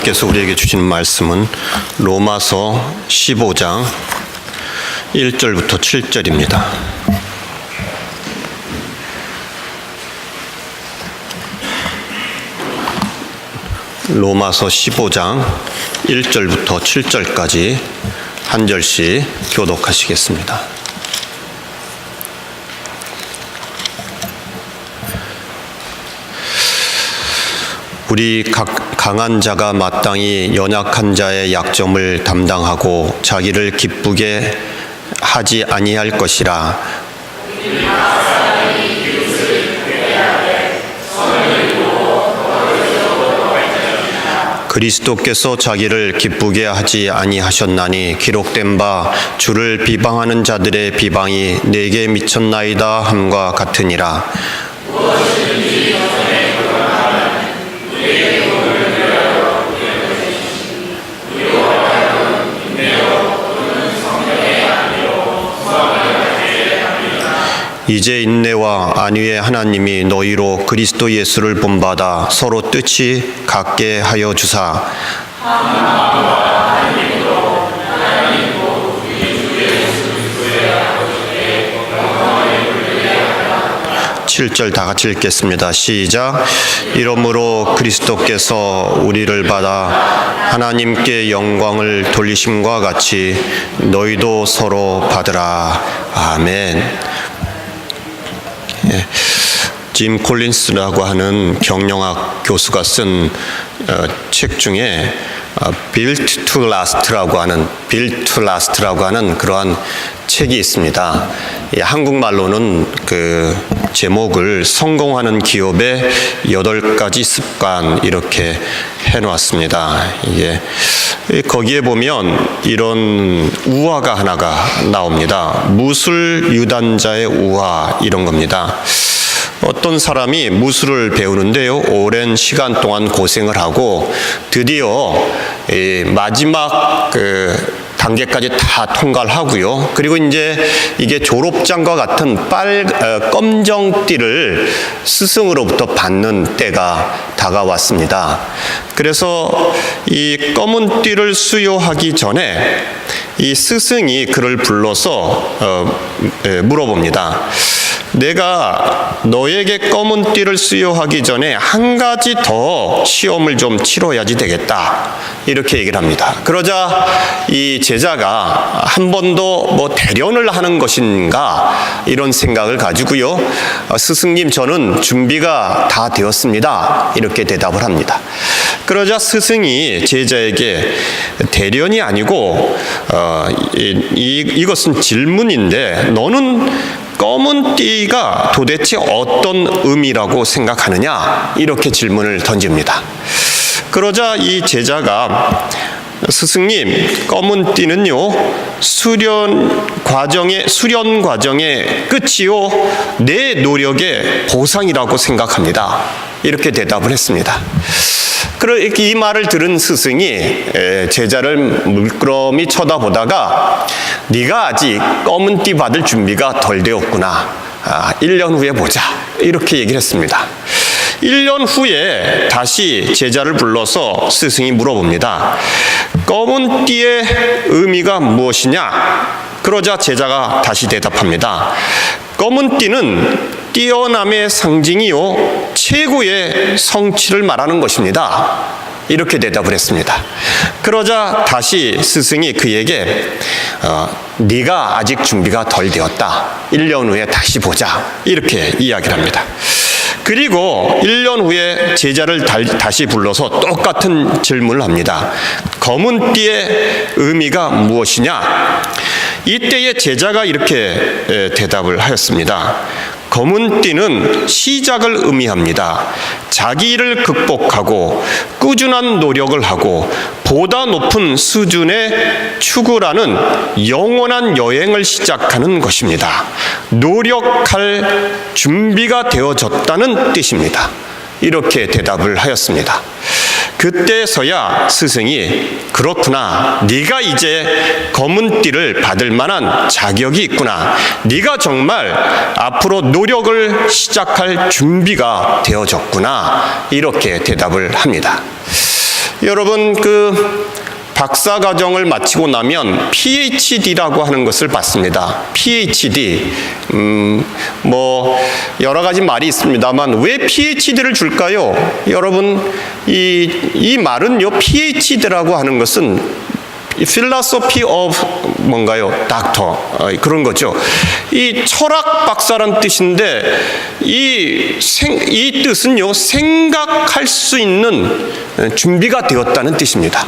하나님께서 우리에게 주시는 말씀은 로마서 15장 1절부터 7절입니다. 로마서 15장 1절부터 7절까지 한 절씩 교독하시겠습니다. 우리 각 강한 자가 마땅히 연약한 자의 약점을 담당하고 자기를 기쁘게 하지 아니할 것이라. 그리스도께서 자기를 기쁘게 하지 아니하셨나니 기록된 바 주를 비방하는 자들의 비방이 내게 미쳤나이다 함과 같으니라. 이제 인내와 안위의 하나님이 너희로 그리스도 예수를 본받아 서로 뜻이 같게 하여 주사 7절 다 같이 읽겠습니다. 시작. 이러므로 그리스도께서 우리를 받아 하나님께 영광을 돌리심과 같이 너희도 서로 받으라. 아멘. 예. 짐 콜린스라고 하는 경영학 교수가 쓴 책 중에 Built to Last라고 하는 그러한 책이 있습니다. 한국말로는 그 제목을 성공하는 기업의 8가지 습관 이렇게 해놓았습니다. 이게 거기에 보면 이런 우화가 하나가 나옵니다. 무술 유단자의 우화 이런 겁니다. 어떤 사람이 무술을 배우는데요, 오랜 시간 동안 고생을 하고 드디어 마지막 단계까지 다 통과를 하고요. 그리고 이제 이게 졸업장과 같은 검정띠를 스승으로부터 받는 때가 다가왔습니다. 그래서 이 검은 띠를 수여하기 전에 이 스승이 그를 불러서 물어봅니다. 내가 너에게 검은 띠를 수여하기 전에 한 가지 더 시험을 좀 치러야지 되겠다. 이렇게 얘기를 합니다. 그러자 이 제자가 한 번 더 뭐 대련을 하는 것인가 이런 생각을 가지고요. 스승님, 저는 준비가 다 되었습니다. 이렇게 대답을 합니다. 그러자 스승이 제자에게 대련이 아니고 이것은 질문인데 너는 검은 띠가 도대체 어떤 의미라고 생각하느냐? 이렇게 질문을 던집니다. 그러자 이 제자가 스승님, 검은 띠는요, 수련 과정의 끝이요, 내 노력의 보상이라고 생각합니다. 이렇게 대답을 했습니다. 그렇게 이 말을 들은 스승이 제자를 물끄러미 쳐다보다가 네가 아직 검은 띠 받을 준비가 덜 되었구나. 1년 후에 보자. 이렇게 얘기를 했습니다. 1년 후에 다시 제자를 불러서 스승이 물어봅니다. 검은 띠의 의미가 무엇이냐? 그러자 제자가 다시 대답합니다. 검은 띠는 뛰어남의 상징이요, 최고의 성취를 말하는 것입니다. 이렇게 대답을 했습니다. 그러자 다시 스승이 그에게 네가 아직 준비가 덜 되었다. 1년 후에 다시 보자. 이렇게 이야기를 합니다. 그리고 1년 후에 제자를 다시 불러서 똑같은 질문을 합니다. 검은 띠의 의미가 무엇이냐? 이때에 제자가 이렇게 대답을 하였습니다. 검은 띠는 시작을 의미합니다. 자기 일을 극복하고 꾸준한 노력을 하고 보다 높은 수준의 추구라는 영원한 여행을 시작하는 것입니다. 노력할 준비가 되어졌다는 뜻입니다. 이렇게 대답을 하였습니다. 그때서야 스승이 그렇구나, 네가 이제 검은 띠를 받을 만한 자격이 있구나, 네가 정말 앞으로 노력을 시작할 준비가 되어졌구나, 이렇게 대답을 합니다. 여러분, 박사과정을 마치고 나면 PhD라고 하는 것을 받습니다. PhD, 여러 가지 말이 있습니다만 왜 PhD를 줄까요? 여러분, 이 말은요, PhD라고 하는 것은 Philosophy of 뭔가요? 닥터, 그런 거죠. 이 철학 박사란 뜻인데 이 뜻은요, 생각할 수 있는 준비가 되었다는 뜻입니다.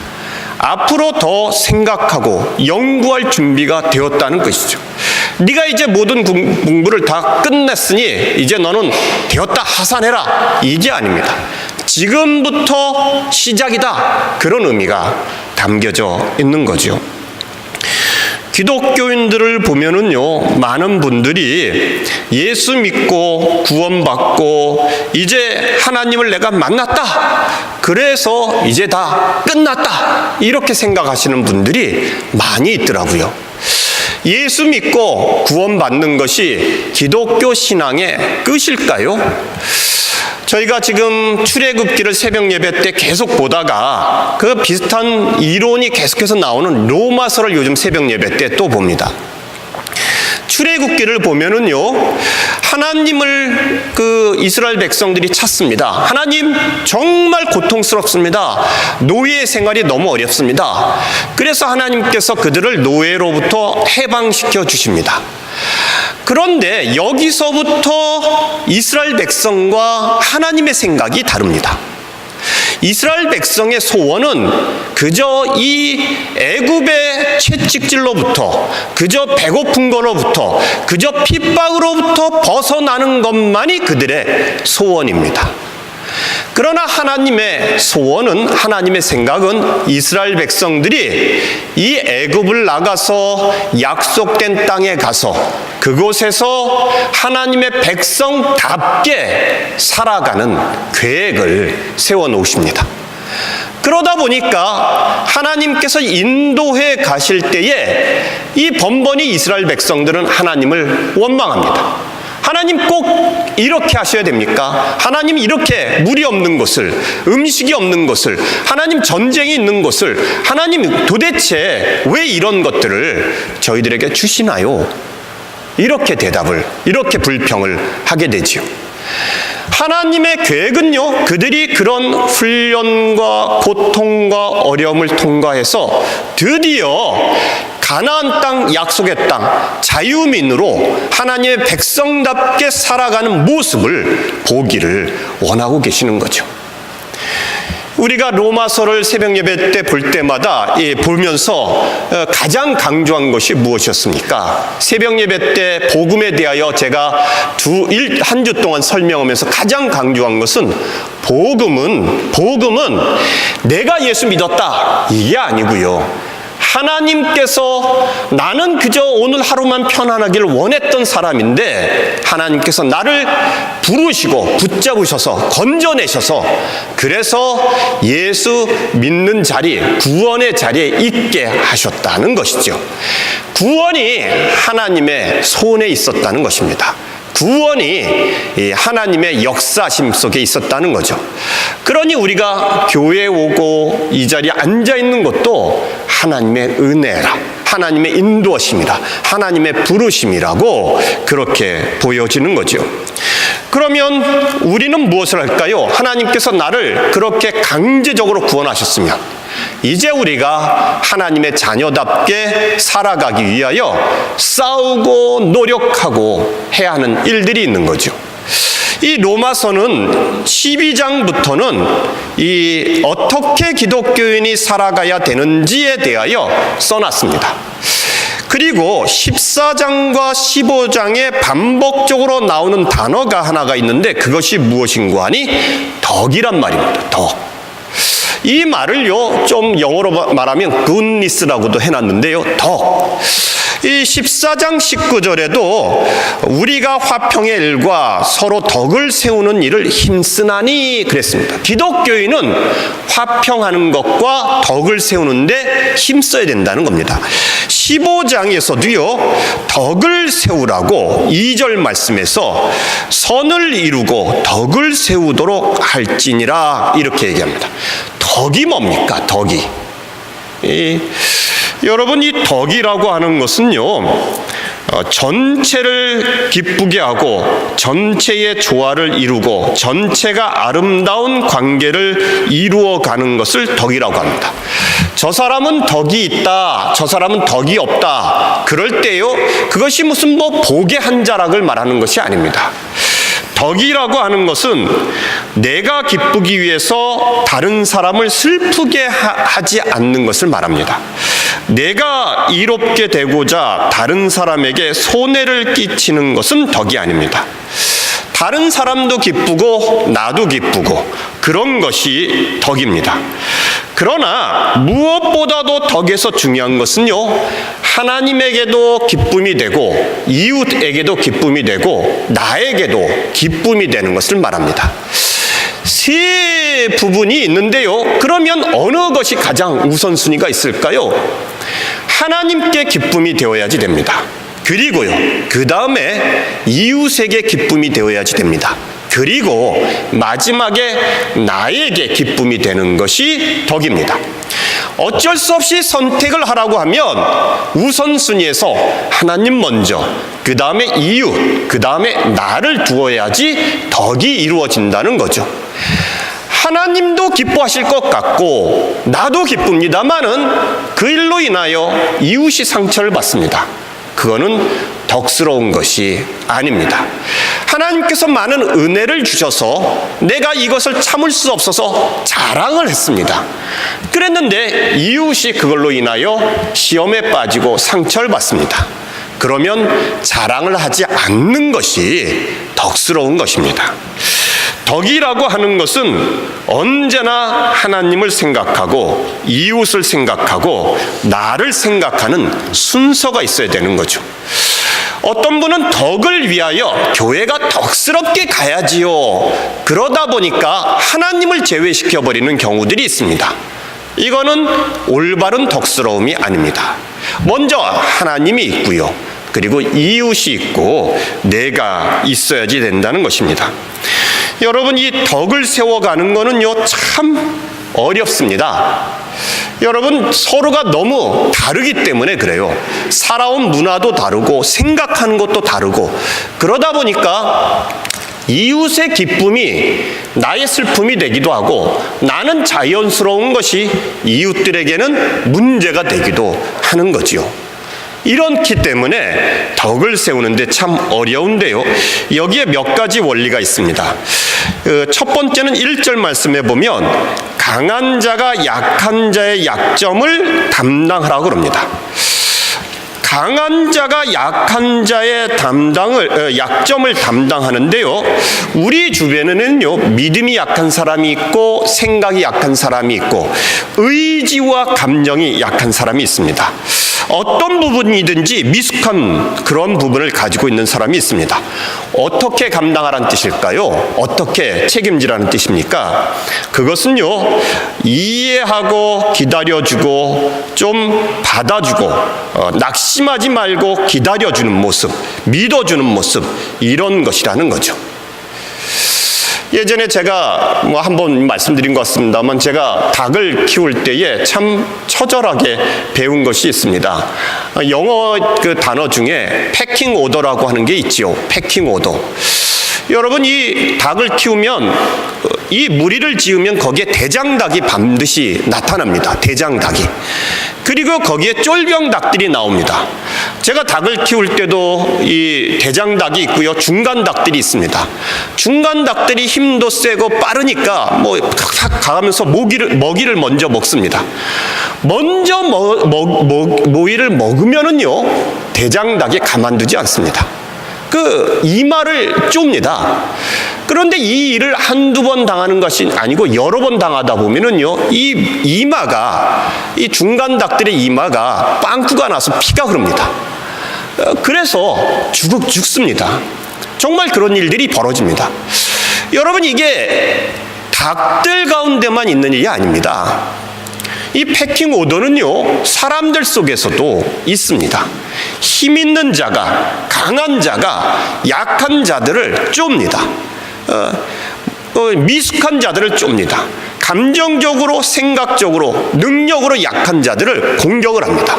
앞으로 더 생각하고 연구할 준비가 되었다는 것이죠. 네가 이제 모든 공부를 다 끝냈으니 이제 너는 되었다, 하산해라, 이게 아닙니다. 지금부터 시작이다, 그런 의미가 담겨져 있는 거죠. 기독교인들을 보면은요, 많은 분들이 예수 믿고 구원받고 이제 하나님을 내가 만났다, 그래서 이제 다 끝났다, 이렇게 생각하시는 분들이 많이 있더라고요. 예수 믿고 구원받는 것이 기독교 신앙의 끝일까요? 저희가 지금 출애굽기를 새벽 예배 때 계속 보다가 그 비슷한 이론이 계속해서 나오는 로마서를 요즘 새벽 예배 때 또 봅니다. 출애굽기를 보면은요, 하나님을 이스라엘 백성들이 찾습니다. 하나님, 정말 고통스럽습니다. 노예 생활이 너무 어렵습니다. 그래서 하나님께서 그들을 노예로부터 해방시켜 주십니다. 그런데 여기서부터 이스라엘 백성과 하나님의 생각이 다릅니다. 이스라엘 백성의 소원은 그저 이 애굽의 채찍질로부터, 그저 배고픈 거로부터, 그저 핍박으로부터 벗어나는 것만이 그들의 소원입니다. 그러나 하나님의 소원은, 하나님의 생각은 이스라엘 백성들이 이 애굽을 나가서 약속된 땅에 가서 그곳에서 하나님의 백성답게 살아가는 계획을 세워놓으십니다. 그러다 보니까 하나님께서 인도해 가실 때에 이 번번이 이스라엘 백성들은 하나님을 원망합니다. 하나님 꼭 이렇게 하셔야 됩니까? 하나님 이렇게 물이 없는 곳을, 음식이 없는 곳을, 하나님 전쟁이 있는 곳을, 하나님 도대체 왜 이런 것들을 저희들에게 주시나요? 이렇게 대답을, 이렇게 불평을 하게 되지요. 하나님의 계획은요, 그들이 그런 훈련과 고통과 어려움을 통과해서 드디어 가나안 땅, 약속의 땅, 자유민으로 하나님의 백성답게 살아가는 모습을 보기를 원하고 계시는 거죠. 우리가 로마서를 새벽 예배 때 볼 때마다 보면서 가장 강조한 것이 무엇이었습니까? 새벽 예배 때 복음에 대하여 제가 한 주 동안 설명하면서 가장 강조한 것은 복음은 내가 예수 믿었다, 이게 아니고요. 하나님께서, 나는 그저 오늘 하루만 편안하기를 원했던 사람인데 하나님께서 나를 부르시고 붙잡으셔서 건져내셔서 그래서 예수 믿는 자리, 구원의 자리에 있게 하셨다는 것이죠. 구원이 하나님의 손에 있었다는 것입니다. 구원이 하나님의 역사심 속에 있었다는 거죠. 그러니 우리가 교회에 오고 이 자리에 앉아 있는 것도 하나님의 은혜라, 하나님의 인도하심이라, 하나님의 부르심이라고 그렇게 보여지는 거죠. 그러면 우리는 무엇을 할까요? 하나님께서 나를 그렇게 강제적으로 구원하셨으면 이제 우리가 하나님의 자녀답게 살아가기 위하여 싸우고 노력하고 해야 하는 일들이 있는 거죠. 이 로마서는 12장부터는 어떻게 기독교인이 살아가야 되는지에 대하여 써놨습니다. 그리고 14장과 15장에 반복적으로 나오는 단어가 하나가 있는데 그것이 무엇인가 하니 덕이란 말입니다. 덕. 이 말을요, 좀 영어로 말하면 goodness라고도 해놨는데요, 덕. 이 14장 19절에도 우리가 화평의 일과 서로 덕을 세우는 일을 힘쓰나니 그랬습니다. 기독교인은 화평하는 것과 덕을 세우는데 힘써야 된다는 겁니다. 15장에서도요, 덕을 세우라고 2절 말씀에서 선을 이루고 덕을 세우도록 할지니라 이렇게 얘기합니다. 덕이 뭡니까? 덕이. 여러분, 이 덕이라고 하는 것은요, 전체를 기쁘게 하고 전체의 조화를 이루고 전체가 아름다운 관계를 이루어가는 것을 덕이라고 합니다. 저 사람은 덕이 있다, 저 사람은 덕이 없다, 그럴 때요, 그것이 무슨 복의 한 자락을 말하는 것이 아닙니다. 덕이라고 하는 것은 내가 기쁘기 위해서 다른 사람을 슬프게 하지 않는 것을 말합니다. 내가 이롭게 되고자 다른 사람에게 손해를 끼치는 것은 덕이 아닙니다. 다른 사람도 기쁘고 나도 기쁘고 그런 것이 덕입니다. 그러나 무엇보다도 덕에서 중요한 것은요, 하나님에게도 기쁨이 되고 이웃에게도 기쁨이 되고 나에게도 기쁨이 되는 것을 말합니다. 세 부분이 있는데요, 그러면 어느 것이 가장 우선순위가 있을까요? 하나님께 기쁨이 되어야지 됩니다. 그리고요, 그 다음에 이웃에게 기쁨이 되어야지 됩니다. 그리고 마지막에 나에게 기쁨이 되는 것이 덕입니다. 어쩔 수 없이 선택을 하라고 하면 우선순위에서 하나님 먼저, 그 다음에 이웃, 그 다음에 나를 두어야지 덕이 이루어진다는 거죠. 하나님도 기뻐하실 것 같고 나도 기쁩니다마는 그 일로 인하여 이웃이 상처를 받습니다. 그거는 덕스러운 것이 아닙니다. 하나님께서 많은 은혜를 주셔서 내가 이것을 참을 수 없어서 자랑을 했습니다. 그랬는데 이웃이 그걸로 인하여 시험에 빠지고 상처를 받습니다. 그러면 자랑을 하지 않는 것이 덕스러운 것입니다. 덕이라고 하는 것은 언제나 하나님을 생각하고 이웃을 생각하고 나를 생각하는 순서가 있어야 되는 거죠. 어떤 분은 덕을 위하여 교회가 덕스럽게 가야지요. 그러다 보니까 하나님을 제외시켜버리는 경우들이 있습니다. 이거는 올바른 덕스러움이 아닙니다. 먼저 하나님이 있고요. 그리고 이웃이 있고 내가 있어야지 된다는 것입니다. 여러분, 이 덕을 세워가는 거는요 참 어렵습니다. 여러분, 서로가 너무 다르기 때문에 그래요. 살아온 문화도 다르고 생각하는 것도 다르고 그러다 보니까 이웃의 기쁨이 나의 슬픔이 되기도 하고 나는 자연스러운 것이 이웃들에게는 문제가 되기도 하는 거지요. 이렇기 때문에 덕을 세우는데 참 어려운데요. 여기에 몇 가지 원리가 있습니다. 첫 번째는 1절 말씀에 보면 강한 자가 약한 자의 약점을 담당하라고 그럽니다. 강한 자가 약한 자의 약점을 담당하는데요. 우리 주변에는요, 믿음이 약한 사람이 있고 생각이 약한 사람이 있고 의지와 감정이 약한 사람이 있습니다. 어떤 부분이든지 미숙한 그런 부분을 가지고 있는 사람이 있습니다. 어떻게 감당하라는 뜻일까요? 어떻게 책임지라는 뜻입니까? 그것은요, 이해하고 기다려주고 좀 받아주고 낙심하지 말고 기다려주는 모습, 믿어주는 모습, 이런 것이라는 거죠. 예전에 제가 한번 말씀드린 것 같습니다만 제가 닭을 키울 때에 참 처절하게 배운 것이 있습니다. 영어 그 단어 중에 패킹 오더라고 하는 게 있지요. 패킹 오더. 여러분, 이 닭을 키우면 이 무리를 지으면 거기에 대장닭이 반드시 나타납니다. 대장닭이. 그리고 거기에 쫄병 닭들이 나옵니다. 제가 닭을 키울 때도 이 대장닭이 있고요. 중간 닭들이 있습니다. 중간 닭들이 힘도 세고 빠르니까 가면서 먹이를 먼저 먹습니다. 먼저 모이를 먹으면은요, 대장닭이 가만두지 않습니다. 그 이마를 쫌니다. 그런데 이 일을 한두 번 당하는 것이 아니고 여러 번 당하다 보면은요, 이 중간 닭들의 이마가 빵꾸가 나서 피가 흐릅니다. 그래서 죽습니다. 정말 그런 일들이 벌어집니다. 여러분, 이게 닭들 가운데만 있는 일이 아닙니다. 이 패킹 오더는요, 사람들 속에서도 있습니다. 힘 있는 자가, 강한 자가 약한 자들을 쫌니다. 미숙한 자들을 쫌니다. 감정적으로, 생각적으로, 능력으로 약한 자들을 공격을 합니다.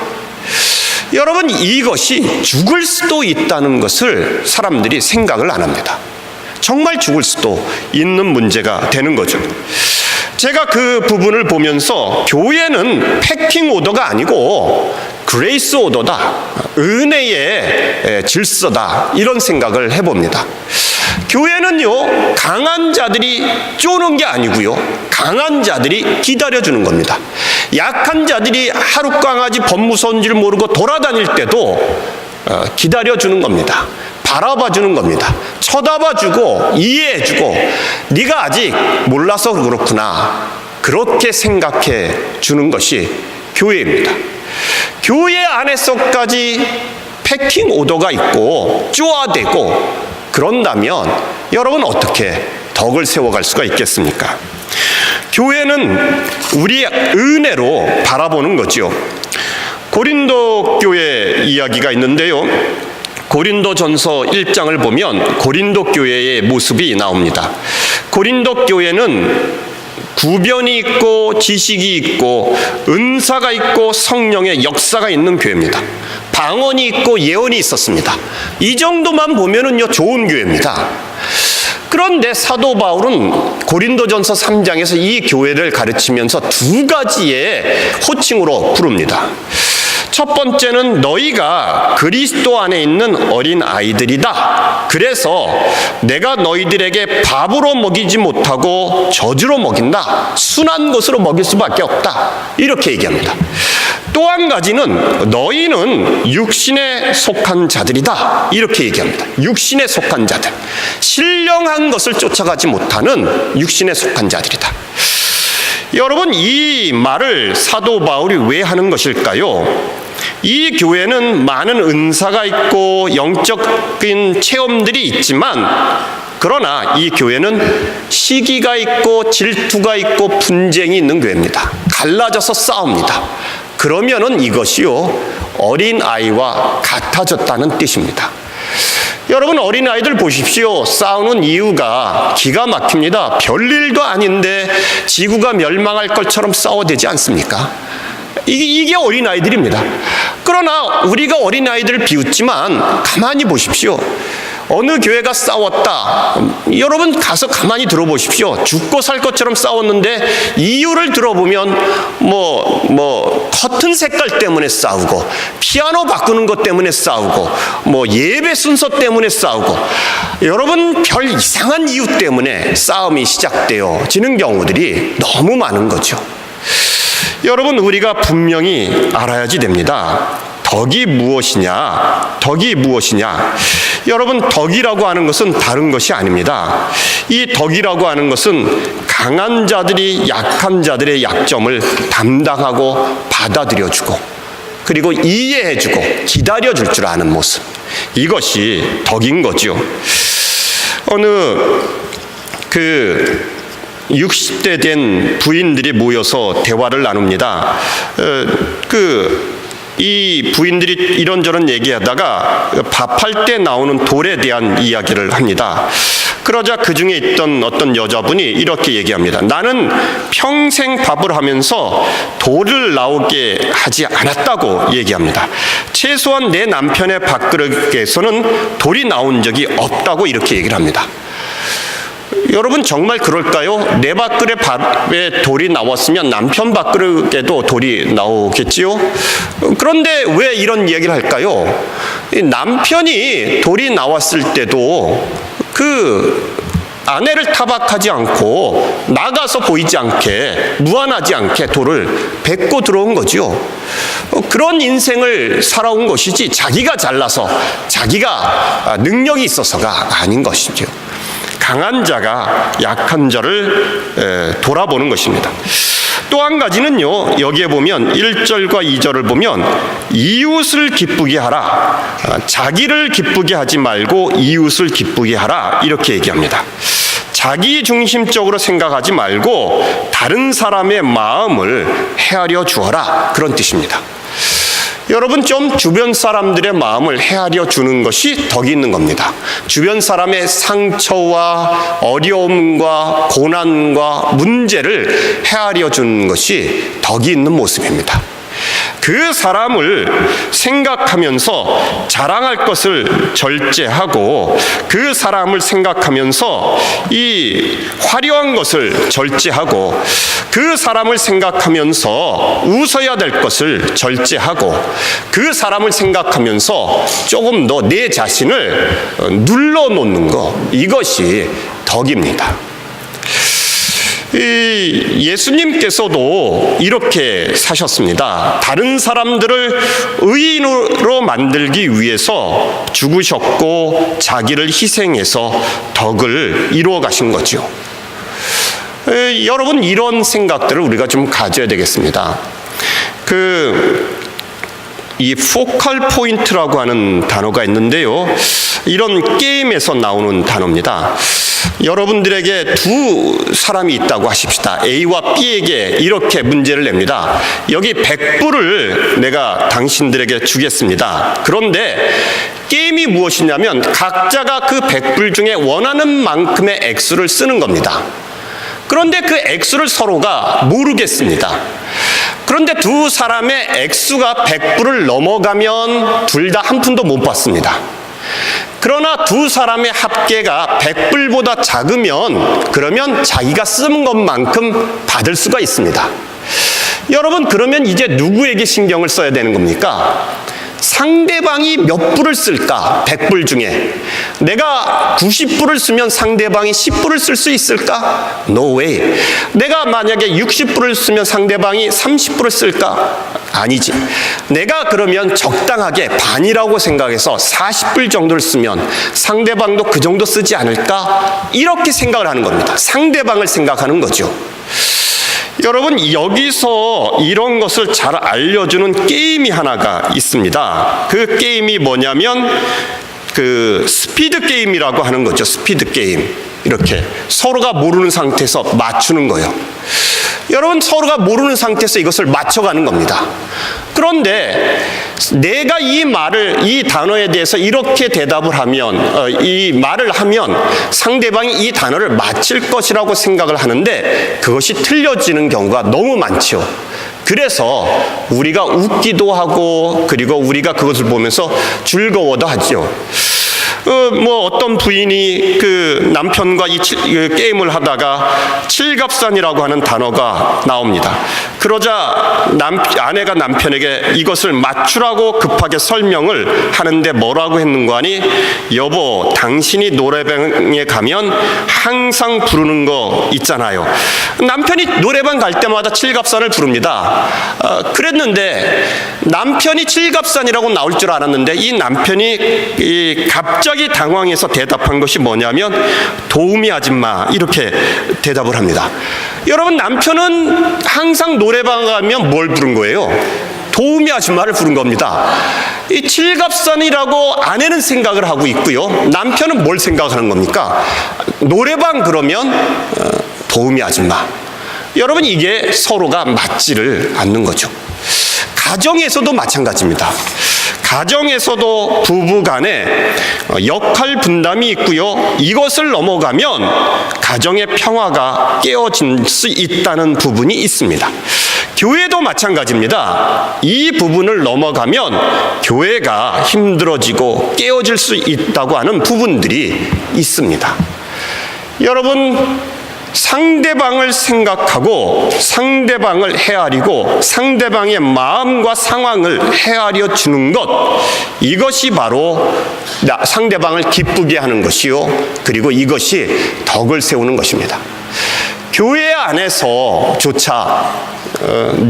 여러분, 이것이 죽을 수도 있다는 것을 사람들이 생각을 안 합니다. 정말 죽을 수도 있는 문제가 되는 거죠. 제가 그 부분을 보면서 교회는 패킹 오더가 아니고 그레이스 오더다, 은혜의 질서다, 이런 생각을 해봅니다. 교회는요, 강한 자들이 쪼는 게 아니고요, 강한 자들이 기다려주는 겁니다. 약한 자들이 하룻강아지 법무서인 줄 모르고 돌아다닐 때도 기다려주는 겁니다. 바라봐주는 겁니다. 쳐다봐주고 이해해주고 네가 아직 몰라서 그렇구나, 그렇게 생각해 주는 것이 교회입니다. 교회 안에서까지 패킹 오더가 있고 쪼아대고 그런다면 여러분, 어떻게 덕을 세워갈 수가 있겠습니까? 교회는 우리의 은혜로 바라보는 거죠. 고린도 교회 이야기가 있는데요, 고린도전서 1장을 보면 고린도 교회의 모습이 나옵니다. 고린도 교회는 구변이 있고 지식이 있고 은사가 있고 성령의 역사가 있는 교회입니다. 방언이 있고 예언이 있었습니다. 이 정도만 보면은요 좋은 교회입니다. 그런데 사도 바울은 고린도전서 3장에서 이 교회를 가르치면서 두 가지의 호칭으로 부릅니다. 첫 번째는 너희가 그리스도 안에 있는 어린 아이들이다. 그래서 내가 너희들에게 밥으로 먹이지 못하고 젖으로 먹인다. 순한 것으로 먹일 수밖에 없다. 이렇게 얘기합니다. 또 한 가지는 너희는 육신에 속한 자들이다. 이렇게 얘기합니다. 육신에 속한 자들. 신령한 것을 쫓아가지 못하는 육신에 속한 자들이다. 여러분, 이 말을 사도 바울이 왜 하는 것일까요? 이 교회는 많은 은사가 있고 영적인 체험들이 있지만 그러나 이 교회는 시기가 있고 질투가 있고 분쟁이 있는 교회입니다. 갈라져서 싸웁니다. 그러면은 이것이요 어린아이와 같아졌다는 뜻입니다. 여러분, 어린아이들 보십시오. 싸우는 이유가 기가 막힙니다. 별일도 아닌데 지구가 멸망할 것처럼 싸워대지 않습니까? 이게 어린아이들입니다. 그러나 우리가 어린아이들을 비웃지만 가만히 보십시오. 어느 교회가 싸웠다. 여러분 가서 가만히 들어보십시오. 죽고 살 것처럼 싸웠는데 이유를 들어보면 커튼 색깔 때문에 싸우고 피아노 바꾸는 것 때문에 싸우고 예배 순서 때문에 싸우고 여러분 별 이상한 이유 때문에 싸움이 시작되어지는 경우들이 너무 많은 거죠. 여러분, 우리가 분명히 알아야지 됩니다. 덕이 무엇이냐? 덕이 무엇이냐? 여러분, 덕이라고 하는 것은 다른 것이 아닙니다. 이 덕이라고 하는 것은 강한 자들이 약한 자들의 약점을 담당하고 받아들여주고 그리고 이해해주고 기다려줄 줄 아는 모습. 이것이 덕인 거죠. 어느 60대 된 부인들이 모여서 대화를 나눕니다. 이 부인들이 이런저런 얘기하다가 밥할 때 나오는 돌에 대한 이야기를 합니다. 그러자 그 중에 있던 어떤 여자분이 이렇게 얘기합니다. 나는 평생 밥을 하면서 돌을 나오게 하지 않았다고 얘기합니다. 최소한 내 남편의 밥그릇에서는 돌이 나온 적이 없다고 이렇게 얘기를 합니다. 여러분 정말 그럴까요? 내 밥그릇에 돌이 나왔으면 남편 밥그릇에도 돌이 나오겠지요? 그런데 왜 이런 얘기를 할까요? 남편이 돌이 나왔을 때도 그 아내를 타박하지 않고 나가서 보이지 않게 무안하지 않게 돌을 뱉고 들어온 거죠. 그런 인생을 살아온 것이지 자기가 잘나서 자기가 능력이 있어서가 아닌 것이죠. 강한 자가 약한 자를 돌아보는 것입니다. 또 한 가지는요, 여기에 보면 1절과 2절을 보면 이웃을 기쁘게 하라. 자기를 기쁘게 하지 말고 이웃을 기쁘게 하라. 이렇게 얘기합니다. 자기 중심적으로 생각하지 말고 다른 사람의 마음을 헤아려 주어라. 그런 뜻입니다. 여러분, 좀 주변 사람들의 마음을 헤아려 주는 것이 덕이 있는 겁니다. 주변 사람의 상처와 어려움과 고난과 문제를 헤아려 주는 것이 덕이 있는 모습입니다. 그 사람을 생각하면서 자랑할 것을 절제하고 그 사람을 생각하면서 이 화려한 것을 절제하고 그 사람을 생각하면서 웃어야 될 것을 절제하고 그 사람을 생각하면서 조금 더 내 자신을 눌러놓는 것, 이것이 덕입니다. 예수님께서도 이렇게 사셨습니다. 다른 사람들을 의인으로 만들기 위해서 죽으셨고 자기를 희생해서 덕을 이루어 가신 거죠. 여러분, 이런 생각들을 우리가 좀 가져야 되겠습니다. 이 포컬 포인트라고 하는 단어가 있는데요. 이런 게임에서 나오는 단어입니다. 여러분들에게 두 사람이 있다고 하십시다. A와 B에게 이렇게 문제를 냅니다. 여기 100불을 내가 당신들에게 주겠습니다. 그런데 게임이 무엇이냐면 각자가 그 100불 중에 원하는 만큼의 액수를 쓰는 겁니다. 그런데 그 액수를 서로가 모르겠습니다. 그런데 두 사람의 액수가 100불을 넘어가면 둘 다 한 푼도 못 받습니다. 그러나 두 사람의 합계가 100불보다 작으면 그러면 자기가 쓴 것만큼 받을 수가 있습니다. 여러분, 그러면 이제 누구에게 신경을 써야 되는 겁니까? 상대방이 몇 불을 쓸까? 100불 중에 내가 90불을 쓰면 상대방이 10불을 쓸 수 있을까? No way. 내가 만약에 60불을 쓰면 상대방이 30불을 쓸까? 아니지. 내가 그러면 적당하게 반이라고 생각해서 40불 정도를 쓰면 상대방도 그 정도 쓰지 않을까? 이렇게 생각을 하는 겁니다. 상대방을 생각하는 거죠. 여러분, 여기서 이런 것을 잘 알려주는 게임이 하나가 있습니다. 그 게임이 뭐냐면 그 스피드 게임이라고 하는 거죠. 스피드 게임. 이렇게 서로가 모르는 상태에서 맞추는 거예요. 여러분, 서로가 모르는 상태에서 이것을 맞춰가는 겁니다. 그런데 내가 이 단어에 대해서 이렇게 대답을 하면, 이 말을 하면 상대방이 이 단어를 맞힐 것이라고 생각을 하는데 그것이 틀려지는 경우가 너무 많죠. 그래서 우리가 웃기도 하고 그리고 우리가 그것을 보면서 즐거워도 하죠. 어떤 부인이 그 남편과 이 게임을 하다가 칠갑산이라고 하는 단어가 나옵니다. 그러자 아내가 남편에게 이것을 맞추라고 급하게 설명을 하는데 뭐라고 했는가 하니, 여보, 당신이 노래방에 가면 항상 부르는 거 있잖아요. 남편이 노래방 갈 때마다 칠갑산을 부릅니다. 그랬는데 남편이 칠갑산이라고 나올 줄 알았는데 이 남편이 갑자기 당황해서 대답한 것이 뭐냐면 도우미 아줌마, 이렇게 대답을 합니다. 여러분, 남편은 항상 노래방 가면 뭘 부른 거예요? 도우미 아줌마를 부른 겁니다. 이 칠갑산이라고 아내는 생각을 하고 있고요, 남편은 뭘 생각하는 겁니까? 노래방 그러면 도우미 아줌마. 여러분, 이게 서로가 맞지를 않는 거죠. 가정에서도 마찬가지입니다. 가정에서도 부부 간에 역할 분담이 있고요, 이것을 넘어가면 가정의 평화가 깨어질 수 있다는 부분이 있습니다. 교회도 마찬가지입니다. 이 부분을 넘어가면 교회가 힘들어지고 깨어질 수 있다고 하는 부분들이 있습니다. 여러분, 상대방을 생각하고 상대방을 헤아리고 상대방의 마음과 상황을 헤아려 주는 것, 이것이 바로 상대방을 기쁘게 하는 것이요, 그리고 이것이 덕을 세우는 것입니다. 교회 안에서조차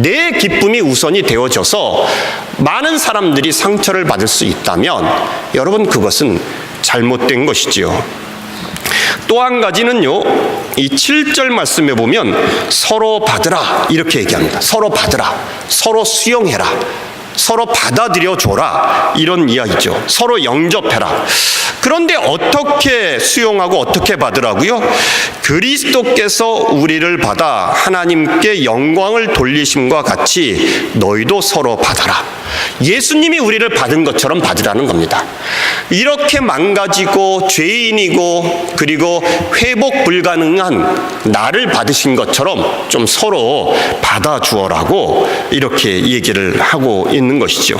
내 기쁨이 우선이 되어져서 많은 사람들이 상처를 받을 수 있다면 여러분, 그것은 잘못된 것이지요. 또 한 가지는요, 이 7절 말씀에 보면 서로 받으라, 이렇게 얘기합니다. 서로 받으라, 서로 수용해라, 서로 받아들여 줘라, 이런 이야기죠. 서로 영접해라. 그런데 어떻게 수용하고 어떻게 받으라고요? 그리스도께서 우리를 받아 하나님께 영광을 돌리심과 같이 너희도 서로 받아라. 예수님이 우리를 받은 것처럼 받으라는 겁니다. 이렇게 망가지고 죄인이고 그리고 회복 불가능한 나를 받으신 것처럼 좀 서로 받아주어라고 이렇게 얘기를 하고 있는 것이죠.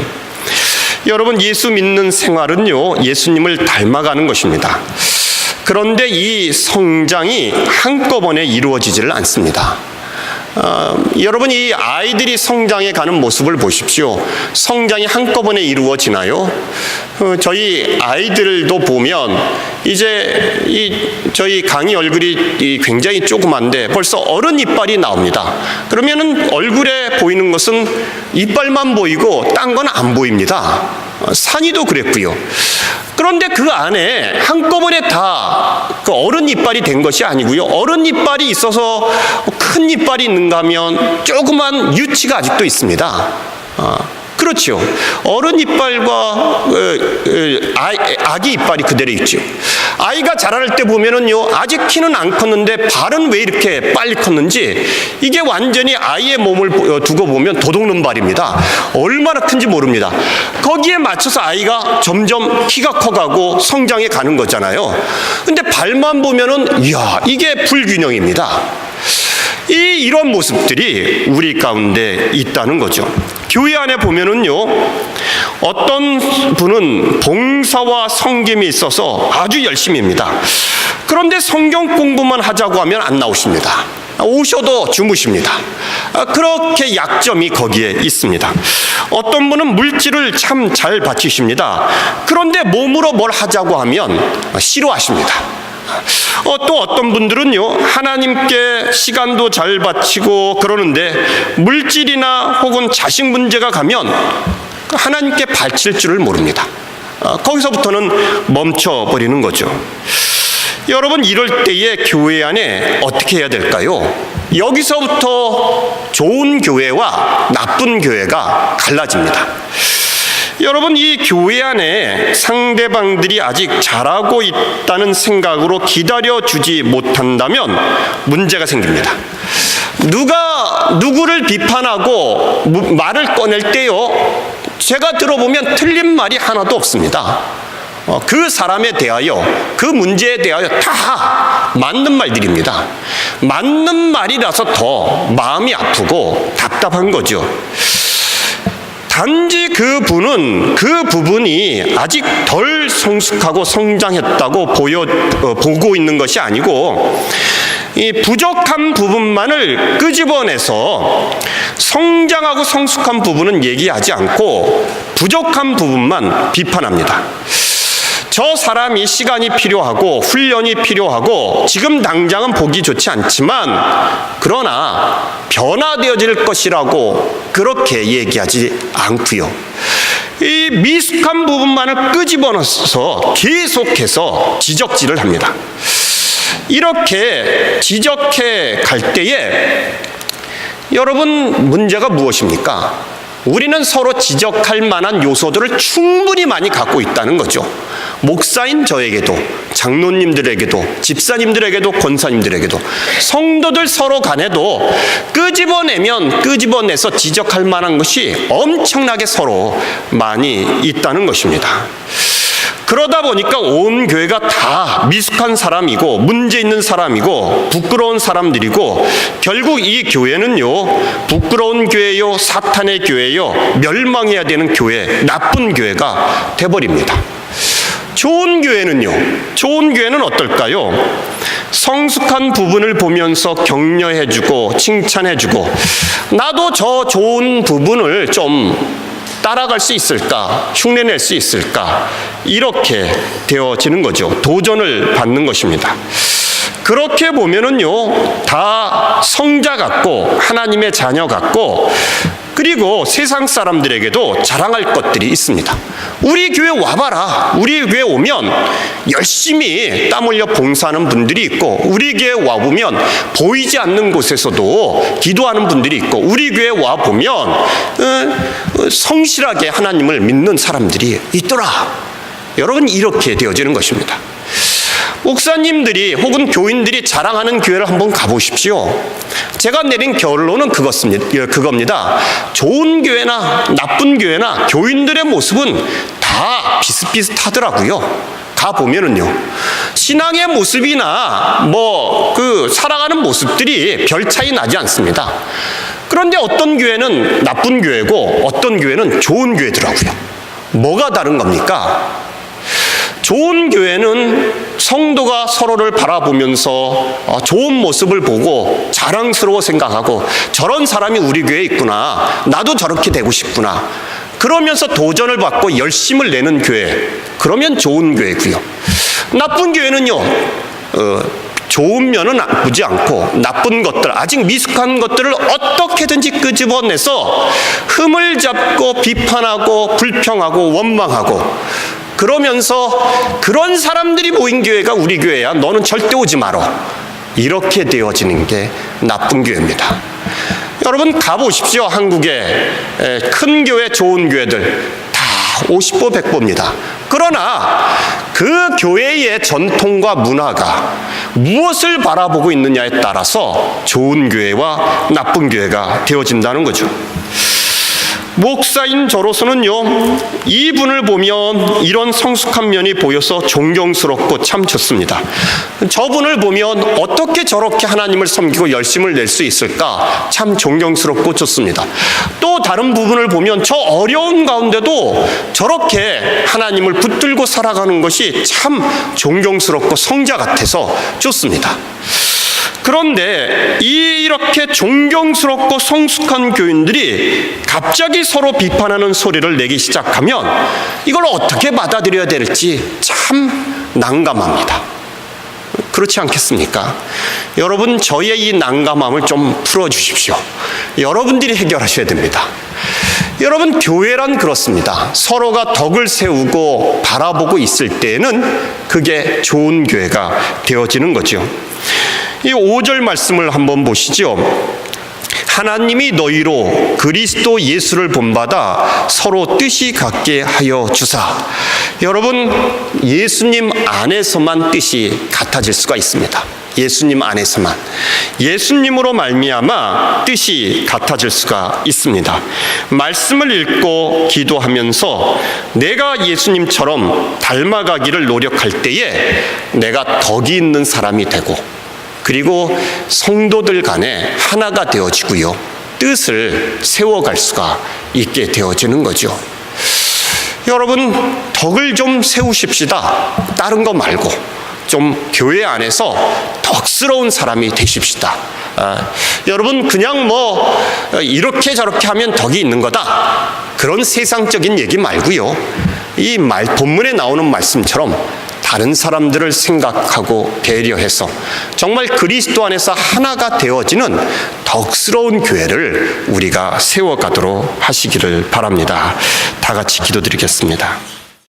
여러분, 예수 믿는 생활은요, 예수님을 닮아가는 것입니다. 그런데 이 성장이 한꺼번에 이루어지지를 않습니다. 여러분, 이 아이들이 성장해 가는 모습을 보십시오. 성장이 한꺼번에 이루어지나요? 저희 아이들도 보면 이제 저희 강이 얼굴이 굉장히 조그만데 벌써 어른 이빨이 나옵니다. 그러면은 얼굴에 보이는 것은 이빨만 보이고 딴 건 안 보입니다. 산이도 그랬고요. 그런데 그 안에 한꺼번에 다 그 어른 이빨이 된 것이 아니고요, 어른 이빨이 있어서 큰 이빨이 있는가 하면 조그만 유치가 아직도 있습니다. 그렇죠. 어른 이빨과 아기 이빨이 그대로 있죠. 아이가 자랄 때 보면은요, 아직 키는 안 컸는데 발은 왜 이렇게 빨리 컸는지, 이게 완전히 아이의 몸을 두고 보면 도둑놈 발입니다. 얼마나 큰지 모릅니다. 거기에 맞춰서 아이가 점점 키가 커가고 성장해 가는 거잖아요. 근데 발만 보면은 이야, 이게 불균형입니다. 이런 모습들이 우리 가운데 있다는 거죠. 교회 안에 보면은요, 어떤 분은 봉사와 섬김이 있어서 아주 열심입니다. 그런데 성경 공부만 하자고 하면 안 나오십니다. 오셔도 주무십니다. 그렇게 약점이 거기에 있습니다. 어떤 분은 물질을 참 잘 바치십니다. 그런데 몸으로 뭘 하자고 하면 싫어하십니다. 또 어떤 분들은요, 하나님께 시간도 잘 바치고 그러는데 물질이나 혹은 자식 문제가 가면 하나님께 바칠 줄을 모릅니다. 거기서부터는 멈춰버리는 거죠. 여러분, 이럴 때에 교회 안에 어떻게 해야 될까요? 여기서부터 좋은 교회와 나쁜 교회가 갈라집니다. 여러분, 이 교회 안에 상대방들이 아직 잘하고 있다는 생각으로 기다려주지 못한다면 문제가 생깁니다. 누가 누구를 비판하고 말을 꺼낼 때요, 제가 들어보면 틀린 말이 하나도 없습니다. 그 사람에 대하여, 그 문제에 대하여 다 맞는 말들입니다. 맞는 말이라서 더 마음이 아프고 답답한 거죠. 단지 그 부분이 아직 덜 성숙하고 성장했다고 보고 있는 것이 아니고, 이 부족한 부분만을 끄집어내서 성장하고 성숙한 부분은 얘기하지 않고 부족한 부분만 비판합니다. 저 사람이 시간이 필요하고 훈련이 필요하고 지금 당장은 보기 좋지 않지만 그러나 변화되어질 것이라고 그렇게 얘기하지 않고요. 이 미숙한 부분만을 끄집어내서 계속해서 지적질을 합니다. 이렇게 지적해 갈 때에 여러분, 문제가 무엇입니까? 우리는 서로 지적할 만한 요소들을 충분히 많이 갖고 있다는 거죠. 목사인 저에게도, 장로님들에게도, 집사님들에게도, 권사님들에게도, 성도들 서로 간에도 끄집어내서 지적할 만한 것이 엄청나게 서로 많이 있다는 것입니다. 그러다 보니까 온 교회가 다 미숙한 사람이고 문제 있는 사람이고 부끄러운 사람들이고, 결국 이 교회는요, 부끄러운 교회요, 사탄의 교회요, 멸망해야 되는 교회, 나쁜 교회가 돼버립니다. 좋은 교회는 어떨까요? 성숙한 부분을 보면서 격려해주고 칭찬해주고, 나도 저 좋은 부분을 좀 따라갈 수 있을까? 흉내낼 수 있을까? 이렇게 되어지는 거죠. 도전을 받는 것입니다. 그렇게 보면은요, 다 성자 같고 하나님의 자녀 같고, 그리고 세상 사람들에게도 자랑할 것들이 있습니다. 우리 교회 와봐라. 우리 교회 오면 열심히 땀 흘려 봉사하는 분들이 있고, 우리 교회 와보면 보이지 않는 곳에서도 기도하는 분들이 있고, 우리 교회 와보면 성실하게 하나님을 믿는 사람들이 있더라. 여러분, 이렇게 되어지는 것입니다. 목사님들이 혹은 교인들이 자랑하는 교회를 한번 가보십시오. 제가 내린 결론은 그겁니다. 좋은 교회나 나쁜 교회나 교인들의 모습은 다 비슷비슷하더라고요. 가보면은요, 신앙의 모습이나 살아가는 모습들이 별 차이 나지 않습니다. 그런데 어떤 교회는 나쁜 교회고 어떤 교회는 좋은 교회더라고요. 뭐가 다른 겁니까? 좋은 교회는 성도가 서로를 바라보면서 좋은 모습을 보고 자랑스러워 생각하고, 저런 사람이 우리 교회에 있구나, 나도 저렇게 되고 싶구나, 그러면서 도전을 받고 열심을 내는 교회, 그러면 좋은 교회고요. 나쁜 교회는요, 좋은 면은 보지 않고 나쁜 것들, 아직 미숙한 것들을 어떻게든지 끄집어내서 흠을 잡고 비판하고 불평하고 원망하고, 그러면서 그런 사람들이 모인 교회가 우리 교회야, 너는 절대 오지 마라, 이렇게 되어지는 게 나쁜 교회입니다. 여러분, 가보십시오. 한국의 큰 교회, 좋은 교회들 다 50보 100보입니다. 그러나 그 교회의 전통과 문화가 무엇을 바라보고 있느냐에 따라서 좋은 교회와 나쁜 교회가 되어진다는 거죠. 목사인 저로서는요, 이분을 보면 이런 성숙한 면이 보여서 존경스럽고 참 좋습니다. 저분을 보면 어떻게 저렇게 하나님을 섬기고 열심을 낼 수 있을까 참 존경스럽고 좋습니다. 또 다른 부분을 보면 저 어려운 가운데도 저렇게 하나님을 붙들고 살아가는 것이 참 존경스럽고 성자 같아서 좋습니다. 그런데 이렇게 존경스럽고 성숙한 교인들이 갑자기 서로 비판하는 소리를 내기 시작하면 이걸 어떻게 받아들여야 될지 참 난감합니다. 그렇지 않겠습니까? 여러분, 저의 이 난감함을 좀 풀어주십시오. 여러분들이 해결하셔야 됩니다. 여러분, 교회란 그렇습니다. 서로가 덕을 세우고 바라보고 있을 때에는 그게 좋은 교회가 되어지는 거죠. 이 5절 말씀을 한번 보시죠. 하나님이 너희로 그리스도 예수를 본받아 서로 뜻이 같게 하여 주사. 여러분, 예수님 안에서만 뜻이 같아질 수가 있습니다. 예수님 안에서만, 예수님으로 말미암아 뜻이 같아질 수가 있습니다. 말씀을 읽고 기도하면서 내가 예수님처럼 닮아가기를 노력할 때에 내가 덕이 있는 사람이 되고, 그리고 성도들 간에 하나가 되어지고요, 뜻을 세워갈 수가 있게 되어지는 거죠. 여러분, 덕을 좀 세우십시다. 다른 거 말고 좀 교회 안에서 덕스러운 사람이 되십시다. 여러분, 그냥 뭐 이렇게 저렇게 하면 덕이 있는 거다, 그런 세상적인 얘기 말고요, 이 본문에 나오는 말씀처럼 다른 사람들을 생각하고 배려해서 정말 그리스도 안에서 하나가 되어지는 덕스러운 교회를 우리가 세워가도록 하시기를 바랍니다. 다 같이 기도드리겠습니다.